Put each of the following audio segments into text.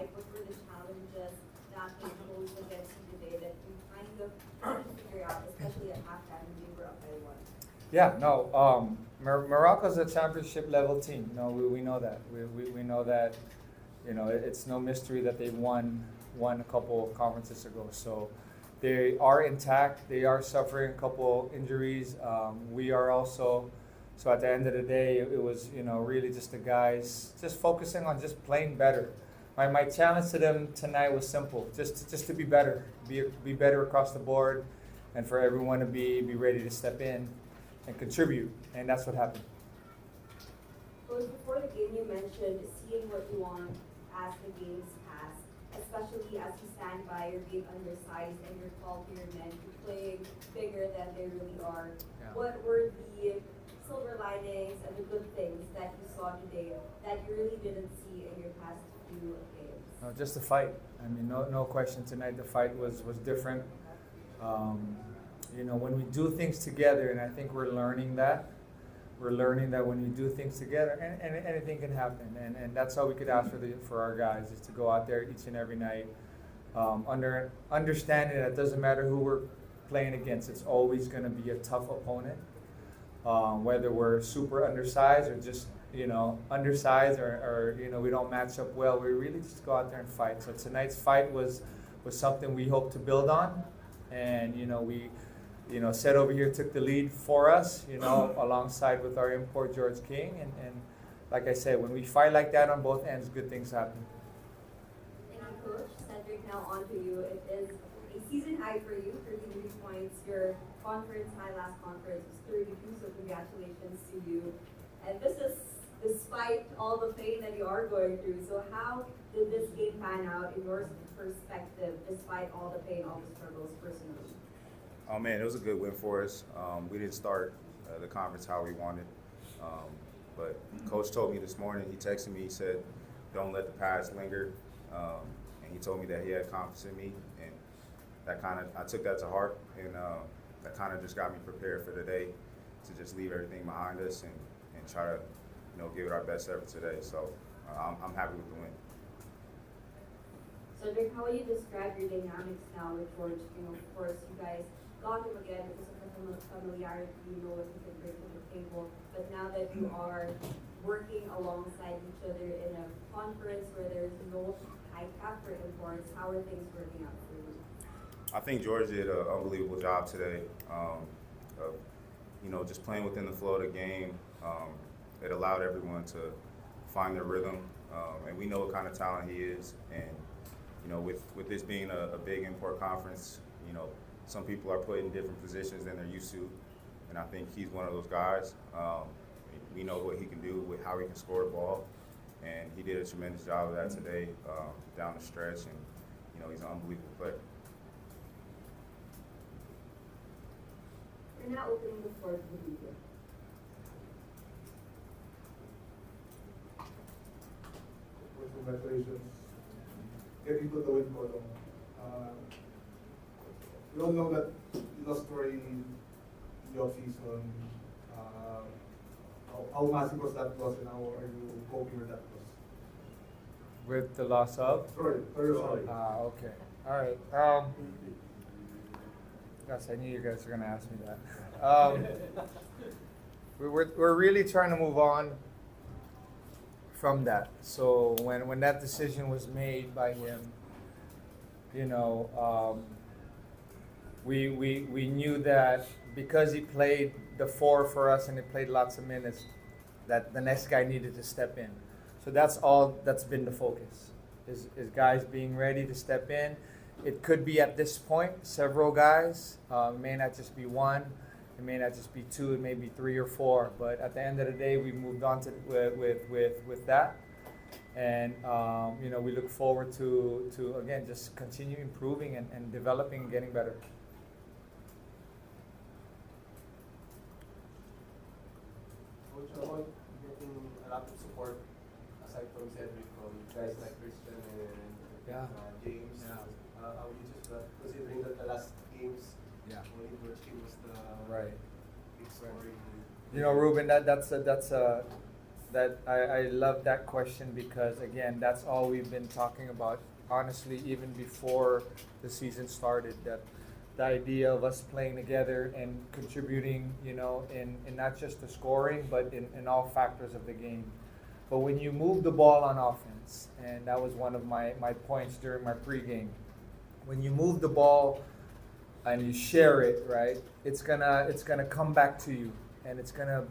fight, what were the challenges that came posed against you today that you kind of had to figure out, especially at halftime when you were up by one? Yeah, no. Meralco's a championship level team. No, we know that. We know that. You know, it's no mystery that they've won a couple of conferences ago. So they are intact. They are suffering a couple injuries. We are also. So at the end of the day, it was really just the guys just focusing on just playing better. My challenge to them tonight was simple, just to be better, be better across the board, and for everyone to be ready to step in and contribute, and that's what happened. Coach, before the game you mentioned seeing what you want as the games pass, especially as you stand by, you're being undersized and you're tall to your men, you're playing bigger than they really are. Yeah. What were the silver linings and the good things that you saw today that you really didn't see in your past few games? No, just the fight. I mean, no question tonight. The fight was different. When we do things together, and I think we're learning that. We're learning that when you do things together, and anything can happen, and that's all we could ask for our guys is to go out there each and every night, understanding that it doesn't matter who we're playing against. It's always going to be a tough opponent, whether we're super undersized or just undersized or we don't match up well. We really just go out there and fight. So tonight's fight was something we hope to build on, and we. Set over here took the lead for us, alongside with our import George King. And like I said, when we fight like that on both ends, good things happen. Thank you, Coach. Cedric, now on to you. It is a season high for you, 33 points. Your conference high last conference was 32, so congratulations to you. And this is despite all the pain that you are going through. So how did this game pan out in your perspective, despite all the pain, all the struggles personally? Oh man, it was a good win for us. We didn't start the conference how we wanted, but Coach told me this morning. He texted me. He said, "Don't let the past linger," and he told me that he had confidence in me, and I took that to heart, and that kind of just got me prepared for today to just leave everything behind us and try to give it our best effort today. So I'm happy with the win. Cedric, how will you describe your dynamics now with George? Of course, you guys got him again because of the familiarity, what he can bring to the table. But now that you are working alongside each other in a conference where there's no high cap for imports, how are things working out for you? I think George did an unbelievable job today. Just playing within the flow of the game. It allowed everyone to find their rhythm, and we know what kind of talent he is. And with this being a big import conference, some people are put in different positions than they're used to, and I think he's one of those guys. We know what he can do with how he can score the ball, and he did a tremendous job of that today down the stretch, and he's an unbelievable player. We're now opening the floor to the media. Congratulations. Getting to the win column. We all know that you lost Troy in the off-season. How massive was that loss, and how are you coping with that loss? With the loss of? Troy. Okay. All right. Gosh, I knew you guys were going to ask me that. We're really trying to move on from that. So when that decision was made by him, we knew that because he played the 4 for us and he played lots of minutes, that the next guy needed to step in. So that's all that's been the focus, is guys being ready to step in. It could be at this point several guys. It may not just be one. It may not just be 2. It may be 3 or 4. But at the end of the day, we moved on to with that. And we look forward to again just continue improving and developing and getting better. Coach, about getting a lot of support aside from Cedric, from guys like Christian and James. Yeah. How you just considering that the last games, only George King was the Right. big story. Ruben, that's I love that question because again, that's all we've been talking about. Honestly, even before the season started, that the idea of us playing together and contributing, in not just the scoring, but in all factors of the game. But when you move the ball on offense, and that was one of my points during my pregame, when you move the ball and you share it, right, it's gonna come back to you, and it's gonna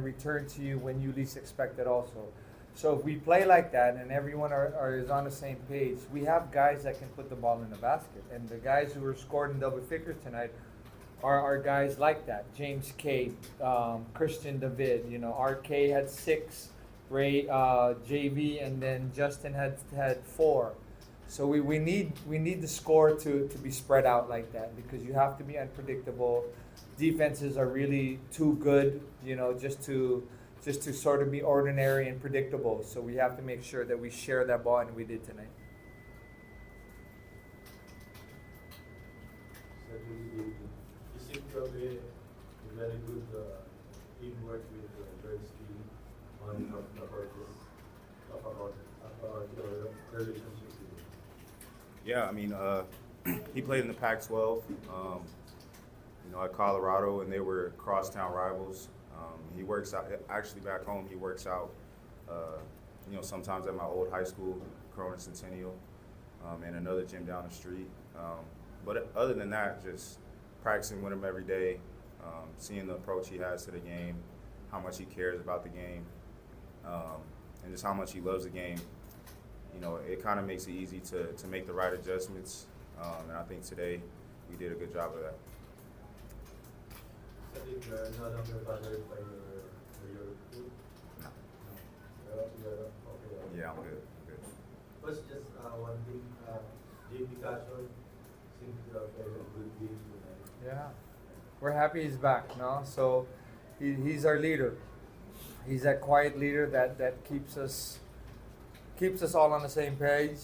return to you when you least expect it also. So if we play like that and everyone is on the same page, we have guys that can put the ball in the basket. And the guys who were scored in double figures tonight are guys like that. James K, Christian David, RK had 6, Ray, JV, and then Justin had 4. So we need the score to be spread out like that, because you have to be unpredictable. Defenses are really too good, just to sort of be ordinary and predictable. So we have to make sure that we share that ball, and we did tonight. You seem to have a very good teamwork with Bernstein on the purpose about your relationship with him. Yeah, I mean, he played in the Pac-12, at Colorado, and they were crosstown rivals. He works out, actually back home, he works out, sometimes at my old high school, Corona Centennial, and another gym down the street. But other than that, just practicing with him every day, seeing the approach he has to the game, how much he cares about the game, and just how much he loves the game. It kind of makes it easy to make the right adjustments, and I think today we did a good job of that. So did you no longer bothered by your food? No. You're okay. Yeah, I'm good. I'm good. First, just one thing, JP Cashon seems to have played a good game tonight. Yeah, we're happy he's back, no? So he's our leader. He's that quiet leader that keeps us all on the same page,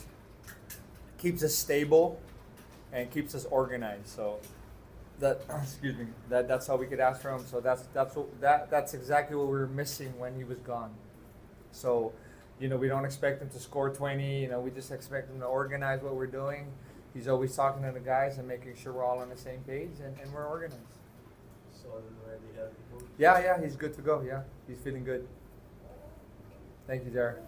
keeps us stable, and keeps us organized. So that's all we could ask for him. So that's exactly what we were missing when he was gone. So, we don't expect him to score 20. We just expect him to organize what we're doing. He's always talking to the guys and making sure we're all on the same page and we're organized. So already healthy coach? Yeah, he's good to go. Yeah, he's feeling good. Thank you, Jared.